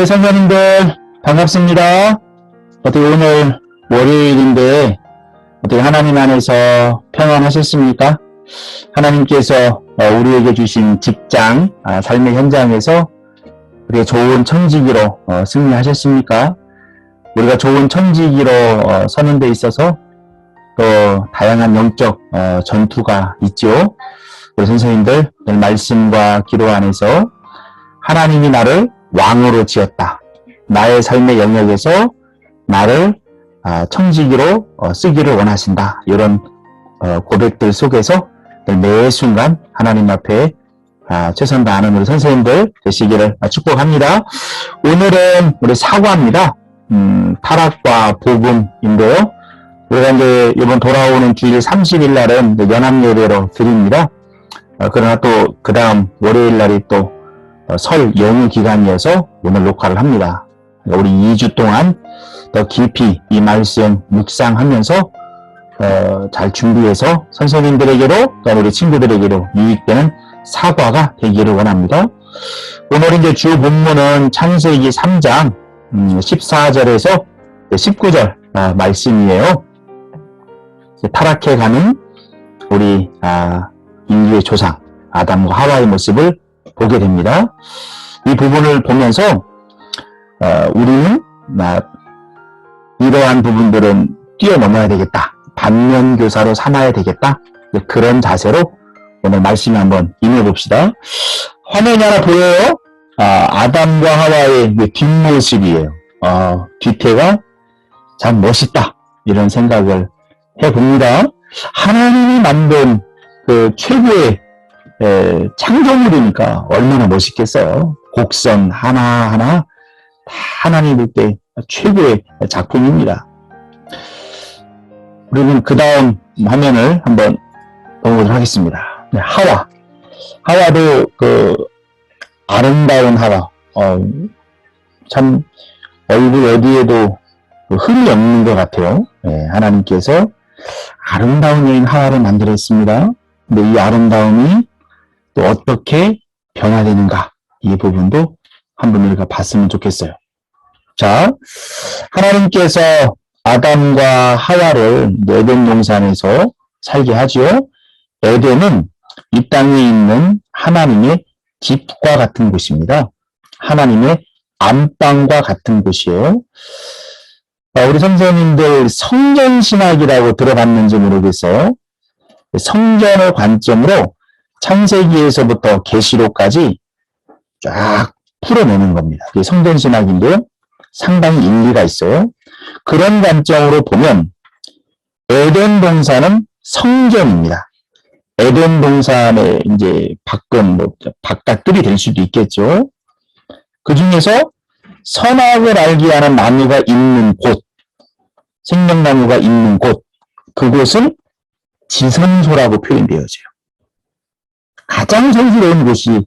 네, 선생님들 반갑습니다. 어떻게 오늘 월요일인데 어떻게 하나님 안에서 평안하셨습니까? 하나님께서 우리에게 주신 직장, 삶의 현장에서 우리가 좋은 청지기로 승리하셨습니까? 우리가 좋은 청지기로 서는 데 있어서 또 다양한 영적 전투가 있죠. 우리 선생님들 오늘 말씀과 기도 안에서 하나님이 나를 왕으로 지었다. 나의 삶의 영역에서 나를 청지기로 쓰기를 원하신다. 이런 고백들 속에서 매 순간 하나님 앞에 최선 다하는 우리 선생님들 되시기를 축복합니다. 오늘은 우리 사과입니다. 타락과 복음인데요. 우리가 이제 이번 돌아오는 주일 30일 날은 연합 예배로 드립니다. 그러나 또 그 다음 월요일 날이 또 설 연휴 기간이어서 오늘 녹화를 합니다. 우리 2주 동안 더 깊이 이 말씀 묵상하면서 잘 준비해서 선생님들에게로 또 우리 친구들에게로 유익되는 사과가 되기를 원합니다. 오늘 이제 주 본문은 창세기 3장 14절에서 19절 말씀이에요. 타락해가는 우리 인류의 조상 아담과 하와의 모습을 보게 됩니다. 이 부분을 보면서 우리는 이러한 부분들은 뛰어넘어야 되겠다. 반면교사로 삼아야 되겠다. 그런 자세로 오늘 말씀을 한번 임해봅시다. 화면이 하나 보여요? 아담과 하와의 뒷모습이에요. 뒤태가 참 멋있다. 이런 생각을 해봅니다. 하나님이 만든 그 최고의 창조물이니까 얼마나 멋있겠어요. 곡선 하나하나 다 하나님 볼 때 최고의 작품입니다. 우리는 그 다음 화면을 한번 보도록 하겠습니다. 하와도 그 아름다운 하와, 참 얼굴 어디에도 흠이 없는 것 같아요. 하나님께서 아름다운 여인 하와를 만들었습니다. 근데 이 아름다움이 또 어떻게 변화되는가, 이 부분도 한번 우리가 봤으면 좋겠어요. 자, 하나님께서 아담과 하와를 에덴 동산에서 살게 하죠. 에덴은 이 땅에 있는 하나님의 집과 같은 곳입니다. 하나님의 안방과 같은 곳이에요. 우리 선생님들 성전신학이라고 들어봤는지 모르겠어요. 성전을 관점으로 창세기에서부터 계시록까지 쫙 풀어내는 겁니다. 그게 성전신학인데요. 상당히 일리가 있어요. 그런 관점으로 보면 에덴 동산은 성전입니다. 에덴 동산의 이제 바깥들이 될 수도 있겠죠. 그 중에서 선악을 알게 하는 나무가 있는 곳, 생명나무가 있는 곳, 그곳은 지성소라고 표현되어져요. 가장 성스러운 곳이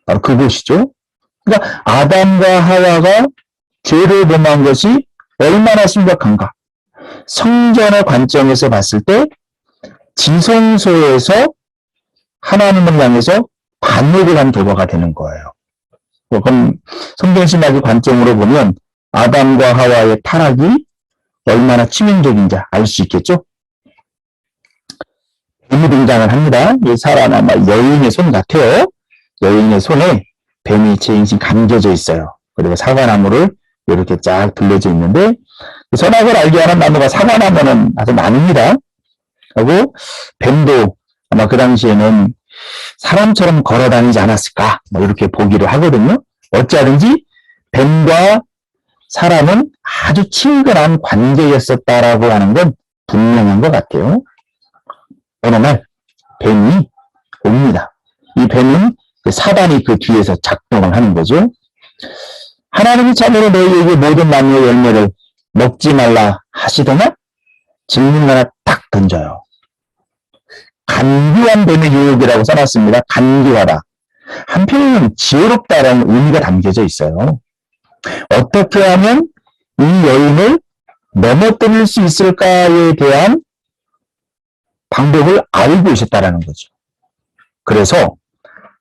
바로 그곳이죠. 그러니까 아담과 하와가 죄를 범한 것이 얼마나 심각한가. 성전의 관점에서 봤을 때 지성소에서 하나님을 향해서 반역을 한 결과가 되는 거예요. 그럼 성전신학의 관점으로 보면 아담과 하와의 타락이 얼마나 치명적인지 알 수 있겠죠? 뱀이 등장을 합니다. 이 살아남아 여인의 손 같아요. 여인의 손에 뱀이 체인신 감겨져 있어요. 그리고 사과나무를 이렇게 쫙 둘러져 있는데, 선악을 알게 하는 나무가 사과나무는 아주 많습니다. 그리고 뱀도 아마 그 당시에는 사람처럼 걸어 다니지 않았을까, 이렇게 보기를 하거든요. 어찌하든지 뱀과 사람은 아주 친근한 관계였었다라고 하는 건 분명한 것 같아요. 어느 날 뱀이 옵니다. 이 뱀은 사단이 그 뒤에서 작동을 하는 거죠. 하나님이 참으로 너희에게 모든 나무의 열매를 먹지 말라 하시더냐? 질문 하나 딱 던져요. 간교한 뱀의 유혹이라고 써놨습니다. 간교하다. 한편에는 지혜롭다라는 의미가 담겨져 있어요. 어떻게 하면 이 여인을 넘어뜨릴 수 있을까에 대한 방법을 알고 있었다라는 거죠. 그래서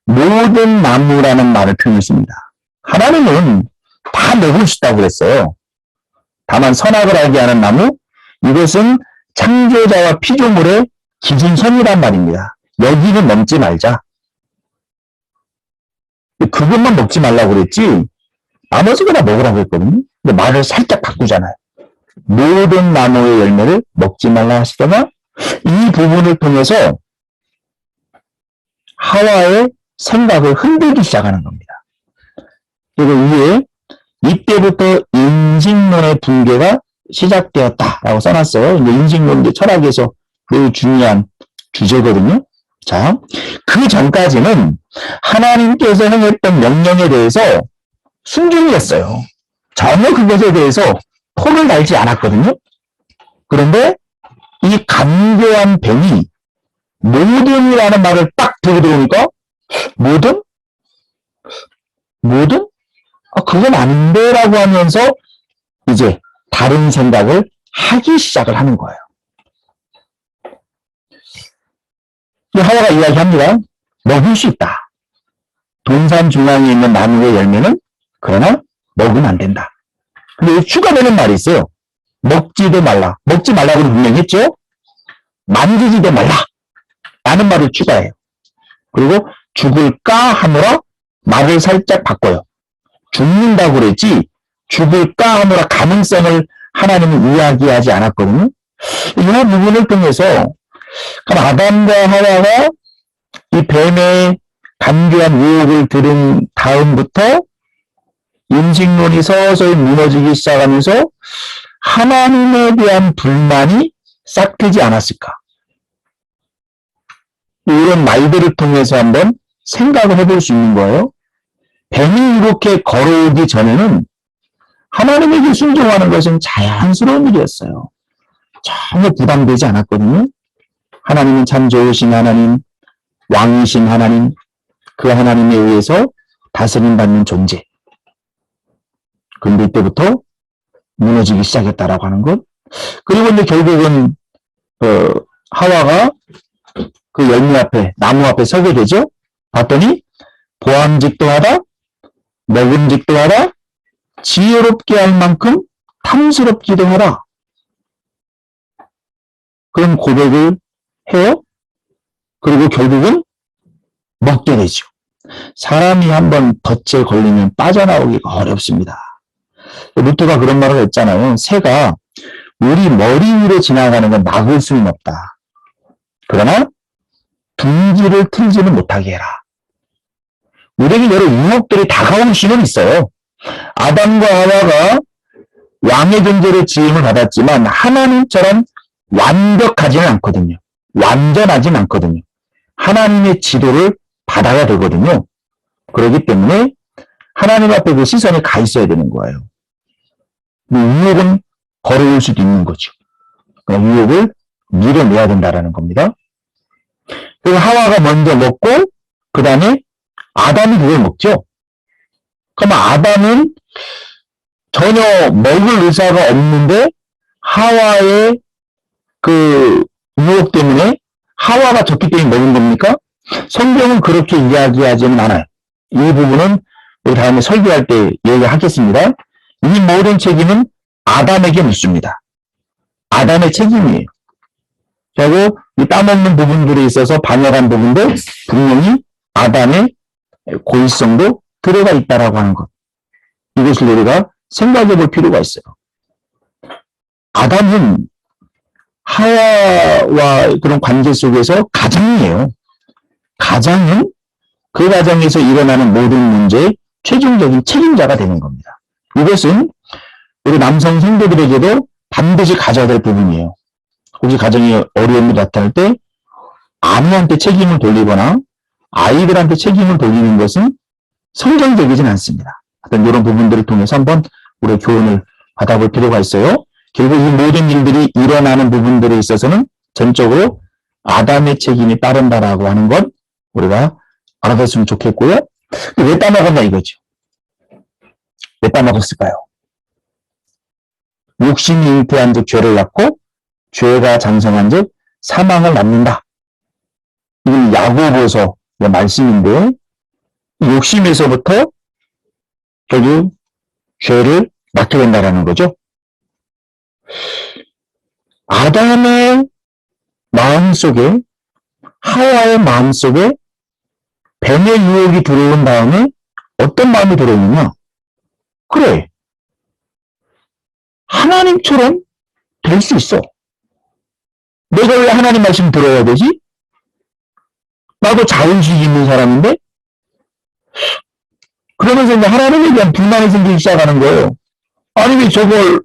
모든 나무라는 말을 표현했습니다. 하나님은 다 먹을 수 있다고 그랬어요. 다만 선악을 알게 하는 나무, 이것은 창조자와 피조물의 기준선이란 말입니다. 여기는 넘지 말자. 그것만 먹지 말라고 그랬지 나머지가 다 먹으라고 했거든요. 근데 말을 살짝 바꾸잖아요. 모든 나무의 열매를 먹지 말라 하시다가 이 부분을 통해서 하와의 생각을 흔들기 시작하는 겁니다. 그리고 위에 이때부터 인식론의 붕괴가 시작되었다라고 써놨어요. 이제 인식론, 이제 철학에서 매우 중요한 주제거든요. 자, 그 전까지는 하나님께서 행했던 명령에 대해서 순종이었어요. 전혀 그것에 대해서 포를 달지 않았거든요. 그런데 이 간교한 뱀이 모든이라는 말을 딱 들고 들어오니까 모든? 모든? 그건 아닌데 라고 하면서 이제 다른 생각을 하기 시작을 하는 거예요. 하와가 이야기합니다. 먹을 수 있다. 동산 중앙에 있는 나무의 열매는 그러나 먹으면 안 된다. 근데 추가되는 말이 있어요. 먹지도 말라. 먹지 말라고 분명히 했죠? 만지지도 말라. 라는 말을 추가해요. 그리고 죽을까 하노라 말을 살짝 바꿔요. 죽는다고 그랬지 죽을까 하노라 가능성을 하나님은 이야기하지 않았거든요. 이 부분을 통해서 그럼 아담과 하와가 이 뱀의 간교한 유혹을 들은 다음부터 인식론이 서서히 무너지기 시작하면서 하나님에 대한 불만이 싹트지 않았을까? 이런 말들을 통해서 한번 생각을 해볼 수 있는 거예요. 뱀이 이렇게 걸어오기 전에는 하나님에게 순종하는 것은 자연스러운 일이었어요. 전혀 부담되지 않았거든요. 하나님은 참 좋으신 하나님, 왕이신 하나님, 그 하나님에 의해서 다스림받는 존재. 그런데 이때부터 무너지기 시작했다라고 하는 것. 그리고 이제 결국은 하와가 그 열매 앞에, 나무 앞에 서게 되죠. 봤더니 보암직도 하다, 먹음직도 하다, 지혜롭게 할 만큼 탐스럽기도 하다. 그런 고백을 해요. 그리고 결국은 먹게 되죠. 사람이 한번 덫에 걸리면 빠져나오기가 어렵습니다. 루터가 그런 말을 했잖아요. 새가 우리 머리 위로 지나가는 건 막을 수는 없다. 그러나 둥지를 틀지는 못하게 해라. 우리에게 여러 유혹들이 다가올 수는 있어요. 아담과 하와가 왕의 존재로 지음을 받았지만 하나님처럼 완벽하지는 않거든요. 완전하진 않거든요. 하나님의 지도를 받아야 되거든요. 그렇기 때문에 하나님 앞에 그 시선이 가 있어야 되는 거예요. 유혹은 걸어올 수도 있는 거죠. 유혹을 밀어내야 된다는 겁니다. 그리고 하와가 먼저 먹고 그 다음에 아담이 그걸 먹죠. 그럼 아담은 전혀 먹을 의사가 없는데 하와의 그 유혹 때문에 하와가 졌기 때문에 먹은 겁니까? 성경은 그렇게 이야기하지는 않아요. 이 부분은 우리 다음에 설교할 때 얘기하겠습니다. 이 모든 책임은 아담에게 묻습니다. 아담의 책임이에요. 그리고 이 따먹는 부분들에 있어서 반역한 부분도 분명히 아담의 고의성도 들어가 있다라고 하는 것. 이것을 우리가 생각해 볼 필요가 있어요. 아담은 하와와 그런 관계 속에서 가장이에요. 가장은 그 가정에서 일어나는 모든 문제의 최종적인 책임자가 되는 겁니다. 이것은 우리 남성 성도들에게도 반드시 가져야 될 부분이에요. 혹시 가정에 어려움이 나타날 때 아내한테 책임을 돌리거나 아이들한테 책임을 돌리는 것은 성경적이진 않습니다. 어떤 이런 부분들을 통해서 한번 우리 교훈을 받아볼 필요가 있어요. 결국 이 모든 일들이 일어나는 부분들에 있어서는 전적으로 아담의 책임이 따른다라고 하는 것 우리가 알아뒀으면 좋겠고요. 왜 따먹었나 이거죠. 왜 따먹었을까요? 욕심이 잉태한 즉 죄를 낳고 죄가 장성한 즉 사망을 낳는다. 이건 야고보서의 말씀인데 욕심에서부터 결국 죄를 낳게 된다라는 거죠. 아담의 마음속에, 하와의 마음속에 뱀의 유혹이 들어온 다음에 어떤 마음이 들어오느냐? 그래, 하나님처럼 될 수 있어. 내가 왜 하나님 말씀 들어야 되지? 나도 자존심이 있는 사람인데? 그러면서 이제 하나님에 대한 불만이 생기기 시작하는 거예요. 아니, 왜 저걸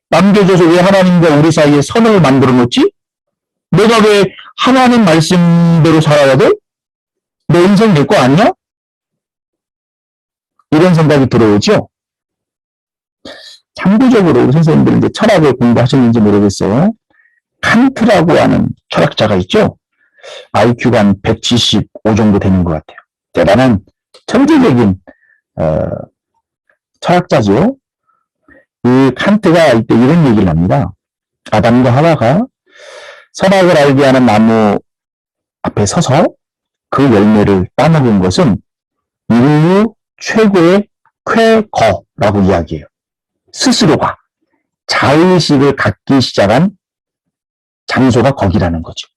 남겨줘서 왜 하나님과 우리 사이에 선을 만들어 놓지? 내가 왜 하나님 말씀대로 살아야 돼? 내 인생 내 거 아니야? 이런 생각이 들어오죠? 참고적으로 우리 선생님들 이제 철학을 공부하셨는지 모르겠어요. 칸트라고 하는 철학자가 있죠? IQ가 한 175 정도 되는 것 같아요. 대단한 천재적인 철학자죠. 이 칸트가 이때 이런 얘기를 합니다. 아담과 하와가 선악을 알게 하는 나무 앞에 서서 그 열매를 따먹은 것은 인류 최고의 쾌거라고 이야기해요. 스스로가 자의식을 갖기 시작한 장소가 거기라는 거죠.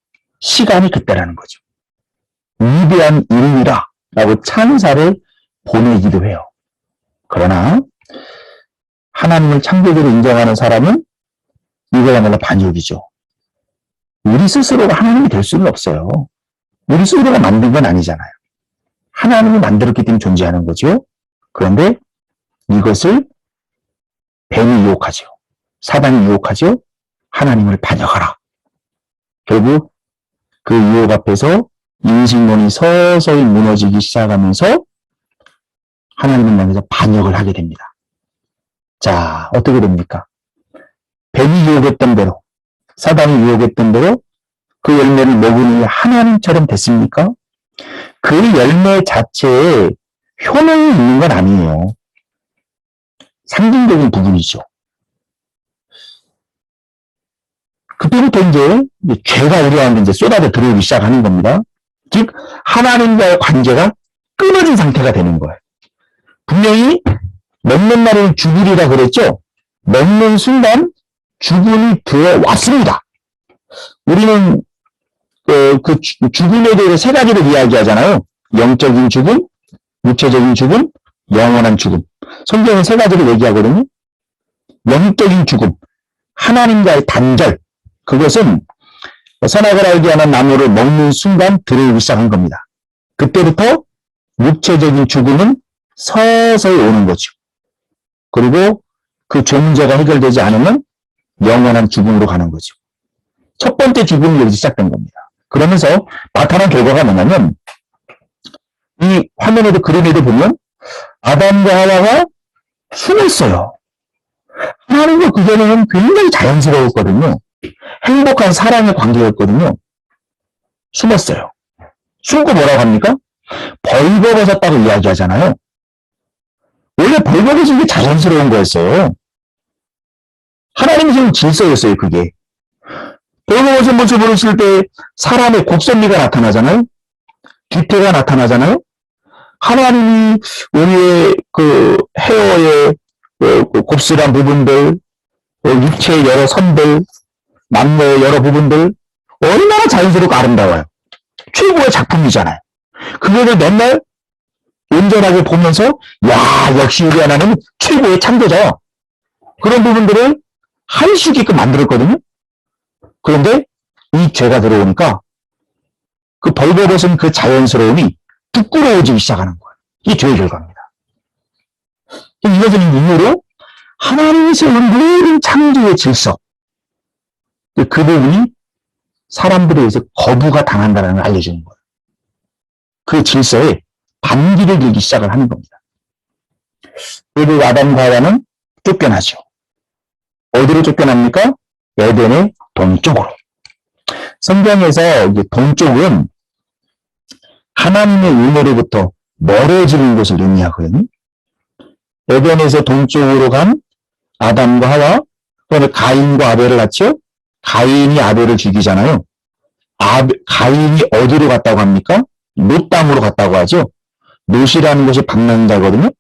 시간이 그때라는 거죠. 위대한 인류라 라고 찬사를 보내기도 해요. 그러나 하나님을 창조주로 인정하는 사람은 이거야말로 반역이죠. 우리 스스로가 하나님이 될 수는 없어요. 우리 스스로가 만든 건 아니잖아요. 하나님이 만들었기 때문에 존재하는 거죠. 그런데 이것을 뱀이 유혹하죠. 사단이 유혹하죠. 하나님을 반역하라. 결국 그 유혹 앞에서 인식론이 서서히 무너지기 시작하면서 하나님을 향해서 반역을 하게 됩니다. 자, 어떻게 됩니까? 뱀이 유혹했던 대로, 사단이 유혹했던 대로 그 열매를 먹으니 하나님처럼 됐습니까? 그 열매 자체에 효능이 있는 건 아니에요. 상징적인 부분이죠. 그때부터 이제 죄가 우리한테 이제 쏟아져 들어오기 시작하는 겁니다. 즉, 하나님과의 관계가 끊어진 상태가 되는 거예요. 분명히 먹는 날에는 죽으리라 그랬죠? 먹는 순간 죽음이 들어왔습니다. 우리는 그 죽음에 대해 세 가지를 이야기하잖아요. 영적인 죽음, 육체적인 죽음, 영원한 죽음. 성경은 세 가지를 얘기하거든요. 영적인 죽음, 하나님과의 단절, 그것은 선악을 알게 하는 나무를 먹는 순간 들어오기 시작한 겁니다. 그때부터 육체적인 죽음은 서서히 오는 거죠. 그리고 그 죄 문제가 해결되지 않으면 영원한 죽음으로 가는 거죠. 첫 번째 죽음이 여기서 시작된 겁니다. 그러면서 나타난 결과가 뭐냐면 이 화면에도 그림에도 보면 아담과 하와가 숨었어요. 하나님과 그전에는 굉장히 자연스러웠거든요. 행복한 사랑의 관계였거든요. 숨었어요. 숨고 뭐라고 합니까? 벌거벗었다고 이야기하잖아요. 원래 벌거벗은 게 자연스러운 거였어요. 하나님이 지금 질서였어요, 그게. 벌거벗은 모습을 했을 때 사람의 곡선미가 나타나잖아요. 뒤태가 나타나잖아요. 하나님이 우리의 그 헤어의 곱슬한 부분들, 육체의 여러 선들, 남녀의 여러 부분들, 얼마나 자연스럽고 아름다워요. 최고의 작품이잖아요. 그거를 맨날 온전하게 보면서, 야, 역시 우리 하나님은 최고의 창조자야. 그런 부분들을 할 수 있게끔 만들었거든요. 그런데 이 죄가 들어오니까 그 벌거벗은 그 자연스러움이 부끄러워지기 시작하는 거예요. 이게 죄의 결과입니다. 이것은 이유로 하나님이 세운 모든 창조의 질서, 그 부분이 사람들에 의해서 거부가 당한다는 걸 알려주는 거예요. 그 질서에 반기를 들기 시작을 하는 겁니다. 그리고 아담과 하와는 쫓겨나죠. 어디로 쫓겨납니까? 에덴의 동쪽으로. 성경에서 동쪽은 하나님의 은혜로부터 멀어지는 곳을 의미하거든요. 에덴에서 동쪽으로 간 아담과 하와, 그다음에 가인과 아벨을 낳죠. 가인이 아벨을 죽이잖아요. 가인이 어디로 갔다고 합니까? 롯 땅으로 갔다고 하죠. 롯이라는 것이 방랑자거든요.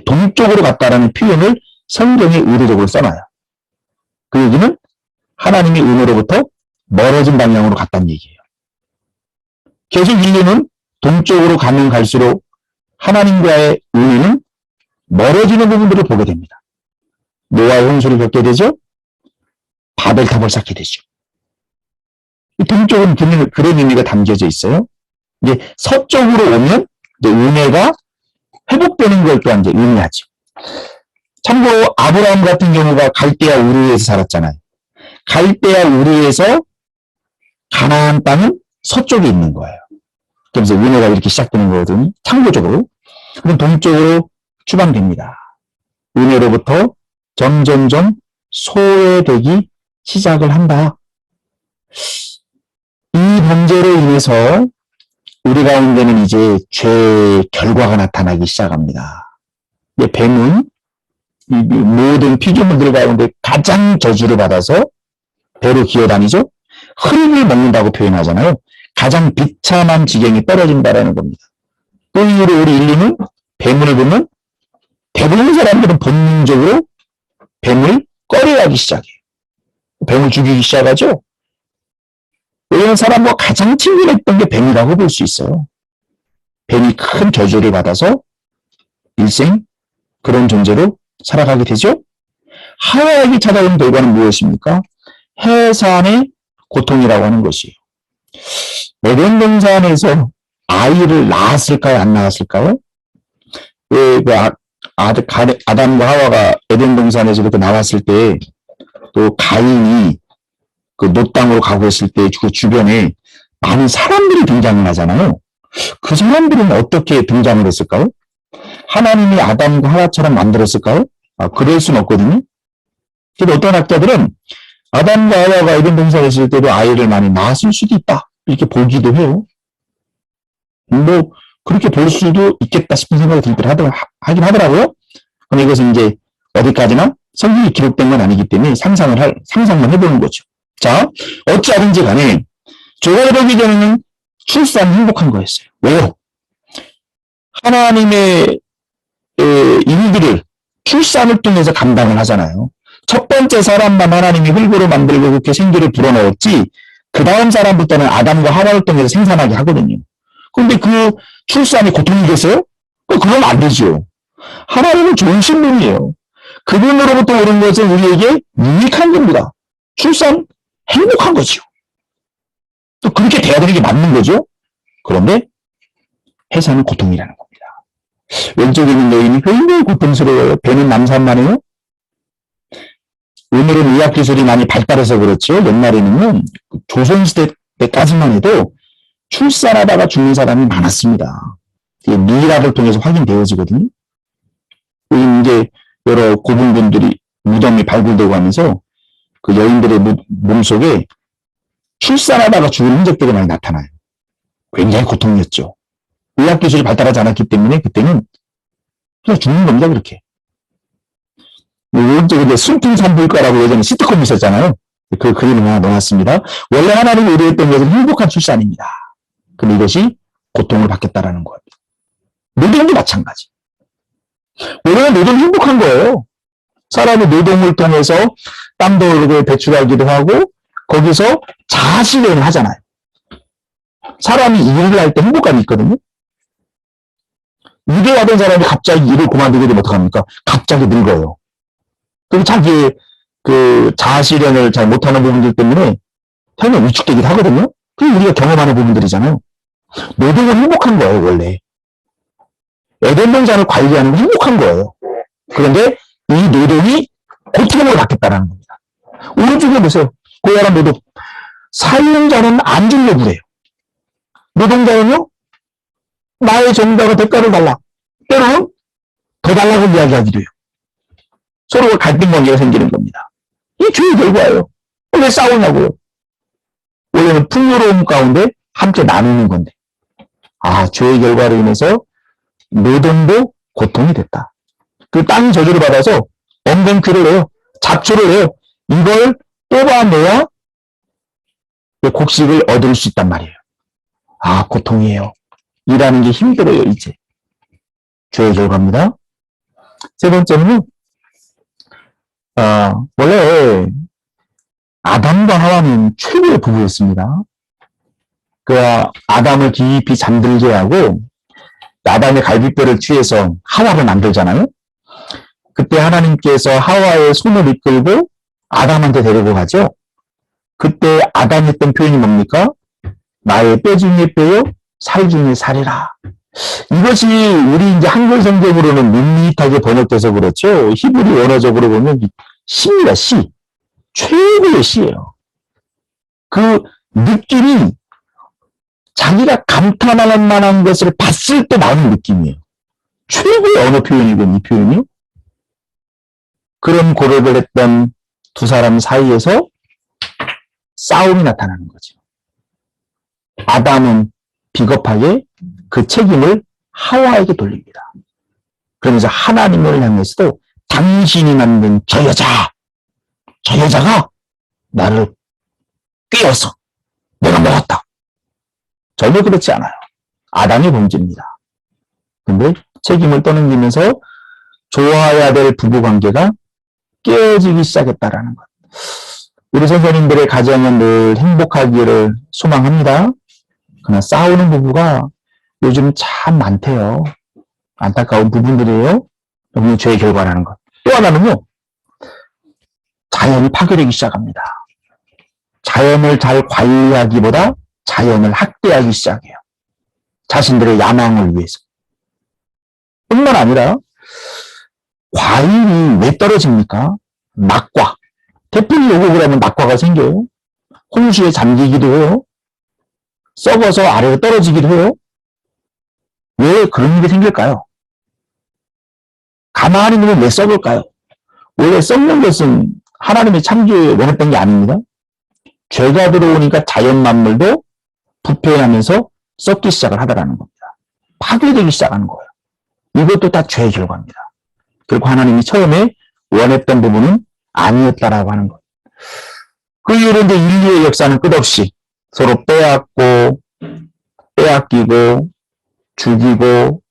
동쪽으로 갔다라는 표현을 성경에 의도적으로 써놔요. 그 얘기는 하나님의 은혜로부터 멀어진 방향으로 갔다는 얘기예요. 계속 인류는 동쪽으로 가면 갈수록 하나님과의 은혜는 멀어지는 부분들을 보게 됩니다. 노아의 홍수를 겪게 되죠. 바벨탑을 쌓게 되죠. 동쪽은 그런 의미가 담겨져 있어요. 이제 서쪽으로 오면 이제 은혜가 회복되는 걸 또한 이제 의미하죠. 참고로 아브라함 같은 경우가 갈대아 우르에서 살았잖아요. 갈대아 우르에서 가나안 땅은 서쪽에 있는 거예요. 그래서 은혜가 이렇게 시작되는 거거든요. 참고적으로. 그럼 동쪽으로 추방됩니다. 은혜로부터 점점점 소외되기 시작을 한다. 이 문제로 인해서 우리 가운데는 이제 죄의 결과가 나타나기 시작합니다. 뱀은 이 모든 피조물들 가운데 가장 저주를 받아서 배로 기어다니죠. 흙을 먹는다고 표현하잖아요. 가장 비참한 지경이 떨어진다라는 겁니다. 그 이후로 우리 인류는 뱀을 보면 대부분 사람들은 본능적으로 뱀을 꺼려하기 시작해요. 뱀을 죽이기 시작하죠. 왜냐하면 사람과 가장 친근했던 게 뱀이라고 볼 수 있어요. 뱀이 큰 저주를 받아서 일생 그런 존재로 살아가게 되죠. 하와에게 찾아온 결과는 무엇입니까? 해산의 고통이라고 하는 것이에요. 에덴 동산에서 아이를 낳았을까요? 안 낳았을까요? 왜 아담과 하와가 에덴 동산에서 그렇게 나왔을 때, 또 가인이 그 노 땅으로 가고 했을 때 그 주변에 많은 사람들이 등장을 하잖아요. 그 사람들은 어떻게 등장을 했을까요? 하나님이 아담과 하와처럼 만들었을까요? 그럴 수는 없거든요. 근데 어떤 학자들은 아담과 하와가 에덴 동산에 있을 때도 아이를 많이 낳았을 수도 있다. 이렇게 보기도 해요. 뭐 그렇게 볼 수도 있겠다 싶은 생각이 들 때 하긴 하더라고요. 근데 이것은 이제 어디까지나 성경이 기록된 건 아니기 때문에 상상만 해보는 거죠. 자, 어찌하든지 간에 죄가 들어오기 전에는 출산이 행복한 거였어요. 왜요? 하나님의 일들을 출산을 통해서 감당을 하잖아요. 첫 번째 사람만 하나님이 흙으로 만들고 그렇게 생기를 불어넣었지, 그 다음 사람부터는 아담과 하와를 통해서 생산하게 하거든요. 그런데 그 출산이 고통이겠어요? 그건 안 되죠. 하나님은 좋은 신분이에요. 그분으로부터 오는 것은 우리에게 유익한 겁니다. 출산 행복한 거죠. 또 그렇게 돼야 되는 게 맞는 거죠. 그런데 해산은 고통이라는 겁니다. 왼쪽에 있는 여인이 굉장히 고통스러워요. 배는 남산만 해요. 오늘은 의학기술이 많이 발달해서 그렇죠. 옛날에는요, 조선시대 때까지만 해도 출산하다가 죽는 사람이 많았습니다. 이게 미락을 통해서 확인되어지거든요. 이제 여러 고분분들이 무덤이 발굴되고 하면서 그 여인들의 몸속에 출산하다가 죽은 흔적들이 많이 나타나요. 굉장히 고통이었죠. 의학기술이 발달하지 않았기 때문에 그때는 그냥 죽는 겁니다, 그렇게. 오른쪽에 순풍산부인과라고 예전에 시트콤이 있었잖아요. 그 그림을 하나 넣어놨습니다. 원래 하나님이 의도했던 것은 행복한 출산입니다. 근데 이것이 고통을 받겠다라는 거예요. 노동도 마찬가지. 원래는 노동이 행복한 거예요. 사람이 노동을 통해서 땀도 흐르고 배출하기도 하고 거기서 자아실현을 하잖아요. 사람이 일을 할 때 행복감이 있거든요. 일을 하던 사람이 갑자기 일을 그만두게 되면 어떡합니까? 갑자기 늙어요. 그리고 자기의 그 자아실현을 잘 못하는 부분들 때문에 태어나 위축되기도 하거든요. 그게 우리가 경험하는 부분들이잖아요. 노동은 행복한 거예요, 원래. 에덴 동산을 관리하는 건 행복한 거예요. 그런데 이 노동이 고통을 받겠다라는 겁니다. 오른쪽에 보세요. 고혈압 노동. 사용자는 안 주려고 그래요. 노동자는요, 나의 정당한 대가를 달라. 때로는 더 달라고 이야기하기도 해요. 서로 갈등 관계가 생기는 겁니다. 이 죄의 결과예요. 왜 싸우냐고요? 원래는 풍요로움 가운데 함께 나누는 건데. 죄의 결과로 인해서 노동도 고통이 됐다. 그 땅이 저주를 받아서 엉겅퀴를 해요. 잡초를 해요. 이걸 뽑아내야 곡식을 얻을 수 있단 말이에요. 고통이에요. 일하는 게 힘들어요, 이제. 죄의 결과입니다. 세 번째는 원래 아담과 하와는 최고의 부부였습니다. 그 아담을 깊이 잠들게 하고 아담의 갈비뼈를 취해서 하와를 만들잖아요. 그때 하나님께서 하와의 손을 이끌고 아담한테 데리고 가죠. 그때 아담이 했던 표현이 뭡니까? 나의 뼈 중에 뼈요, 살 중에 살이라. 이것이 우리 이제 한글 성경으로는 밋밋하게 번역돼서 그렇죠. 히브리 원어적으로 보면 시입니다, 시. 최고의 시예요. 그 느낌이 자기가 감탄할 만한 것을 봤을 때 나오는 느낌이에요. 최고의 언어 표현이건 이 표현이요. 그런 고백을 했던 두 사람 사이에서 싸움이 나타나는 거죠. 아담은 비겁하게 그 책임을 하와에게 돌립니다. 그러면서 하나님을 향해서도 당신이 만든 저 여자가 나를 꿰어서 내가 먹었다. 전혀 그렇지 않아요. 아담이 범죄입니다. 근데 책임을 떠넘기면서 좋아해야 될 부부관계가 깨어지기 시작했다라는 것. 우리 선생님들의 가정은 늘 행복하기를 소망합니다. 그러나 싸우는 부부가 요즘 참 많대요. 안타까운 부분들이에요. 너무 죄의 결과라는 것. 또 하나는요. 자연이 파괴되기 시작합니다. 자연을 잘 관리하기보다 자연을 학대하기 시작해요. 자신들의 야망을 위해서. 뿐만 아니라 과일이 왜 떨어집니까? 낙과. 태풍이 오고 그러면 낙과가 생겨요. 홍수에 잠기기도 해요. 썩어서 아래로 떨어지기도 해요. 왜 그런 일이 생길까요? 가만히 있으면 왜 썩을까요? 원래 썩는 것은 하나님의 창조에 원했던 게 아닙니다. 죄가 들어오니까 자연 만물도 부패하면서 썩기 시작을 하더라는 겁니다. 파괴되기 시작하는 거예요. 이것도 다 죄의 결과입니다. 그리고 하나님이 처음에 원했던 부분은 아니었다라고 하는 것. 그 이후로 이제 인류의 역사는 끝없이 서로 빼앗고, 빼앗기고, 죽이고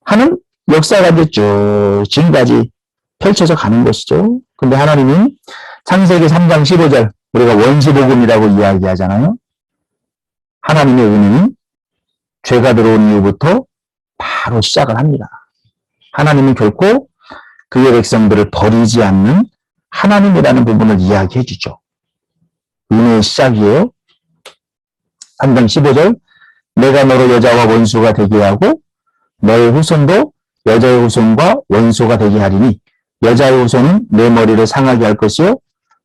하는 역사가 이제 쭉 지금까지 펼쳐져 가는 것이죠. 근데 하나님은 창세기 3장 15절, 우리가 원수복음이라고 이야기하잖아요. 하나님의 은혜는 죄가 들어온 이후부터 바로 시작을 합니다. 하나님은 결코 그의 백성들을 버리지 않는 하나님이라는 부분을 이야기해 주죠. 은혜의 시작이에요. 3장 15절, 내가 너로 여자와 원수가 되게 하고 너의 후손도 여자의 후손과 원수가 되게 하리니 여자의 후손은 내 머리를 상하게 할 것이요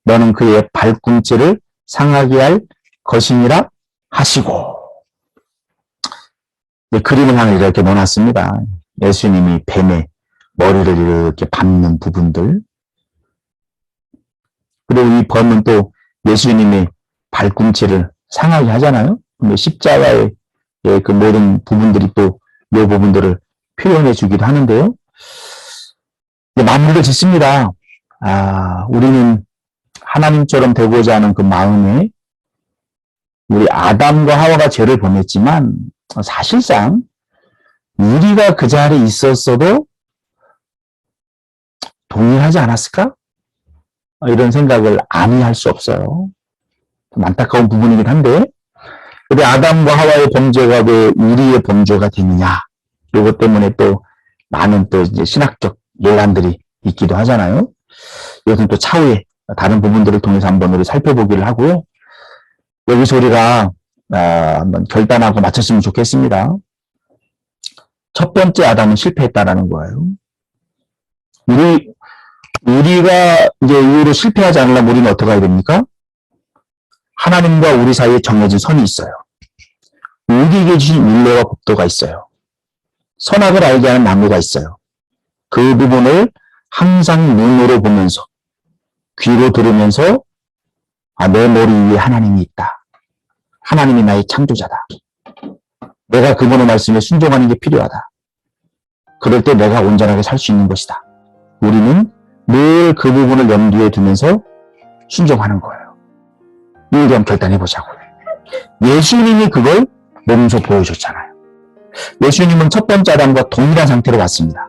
너는 그의 발꿈치를 상하게 할 것이니라 하시고. 그림을 하나 이렇게 넣어놨습니다. 예수님이 뱀의 머리를 이렇게 밟는 부분들. 그리고 이 범은 또 예수님의 발꿈치를 상하게 하잖아요. 근데 십자가의 그 모든 부분들이 또 이 부분들을 표현해 주기도 하는데요. 마무리를 짓습니다. 우리는 하나님처럼 되고자 하는 그 마음에 우리 아담과 하와가 죄를 범했지만 사실상 우리가 그 자리에 있었어도 동일하지 않았을까? 이런 생각을 아니할 수 없어요. 좀 안타까운 부분이긴 한데 우리 아담과 하와의 범죄가 왜 우리의 범죄가 되느냐? 이것 때문에 또 많은 또 이제 신학적 논란들이 있기도 하잖아요. 이것은 또 차후에 다른 부분들을 통해서 한번 우리 살펴보기를 하고요. 여기서 우리가 한번 결단하고 마쳤으면 좋겠습니다. 첫 번째 아담은 실패했다라는 거예요. 우리가 이제 이후로 실패하지 않으려면 우리는 어떻게 해야 됩니까? 하나님과 우리 사이에 정해진 선이 있어요. 우리에게 주신 율례와 법도가 있어요. 선악을 알게 하는 나무가 있어요. 그 부분을 항상 눈으로 보면서 귀로 들으면서 내 머리 위에 하나님이 있다. 하나님이 나의 창조자다. 내가 그분의 말씀에 순종하는 게 필요하다. 그럴 때 내가 온전하게 살 수 있는 것이다. 우리는 늘 그 부분을 염두에 두면서 순종하는 거예요. 이에 대한 결단해보자고요. 예수님이 그걸 몸소 보여줬잖아요. 예수님은 첫 번째 아담과 동일한 상태로 왔습니다.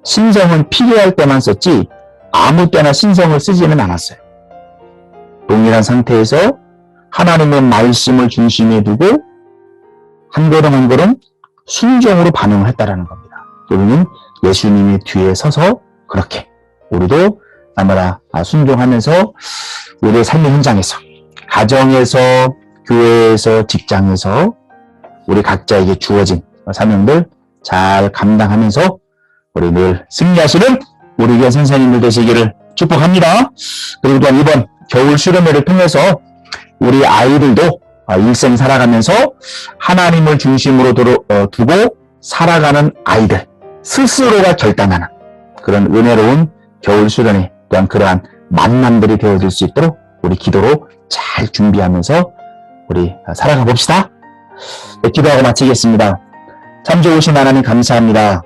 신성은 필요할 때만 썼지 아무 때나 신성을 쓰지는 않았어요. 동일한 상태에서 하나님의 말씀을 중심에 두고 한 걸음 한 걸음 순종으로 반응을 했다라는 겁니다. 우리는 예수님의 뒤에 서서 그렇게 우리도 날마다 순종하면서 우리의 삶의 현장에서, 가정에서, 교회에서, 직장에서 우리 각자에게 주어진 사명들 잘 감당하면서 우리 늘 승리하시는 우리 교회 선생님들 되시기를 축복합니다. 그리고 또한 이번 겨울 수련회를 통해서 우리 아이들도 일생 살아가면서 하나님을 중심으로 두고 살아가는 아이들 스스로가 결단하는 그런 은혜로운 겨울 수련회, 또한 그러한 만남들이 되어질 수 있도록 우리 기도로 잘 준비하면서 우리 살아가 봅시다. 네, 기도하고 마치겠습니다. 참 좋으신 하나님 감사합니다.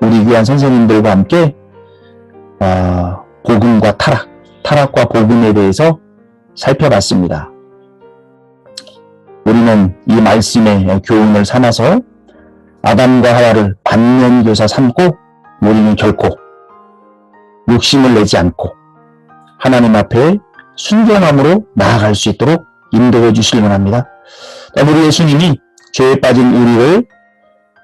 우리 귀한 선생님들과 함께 복음과 타락과 복음에 대해서 살펴봤습니다. 우리는 이 말씀의 교훈을 삼아서 아담과 하와를 반면교사 삼고 우리는 결코 욕심을 내지 않고 하나님 앞에 순종함으로 나아갈 수 있도록 인도해 주시길 원합니다. 우리 예수님이 죄에 빠진 우리를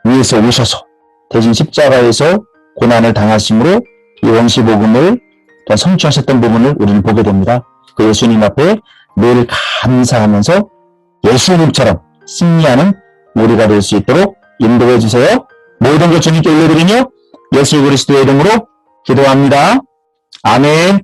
위해서 오셔서 대신 십자가에서 고난을 당하심으로 이 원시복음을 또한 성취하셨던 부분을 우리는 보게 됩니다. 그 예수님 앞에 늘 감사하면서 예수님처럼 승리하는 우리가 될 수 있도록 인도해 주세요. 모든 것 주님께 올려드리며 예수 그리스도의 이름으로 기도합니다. 아멘.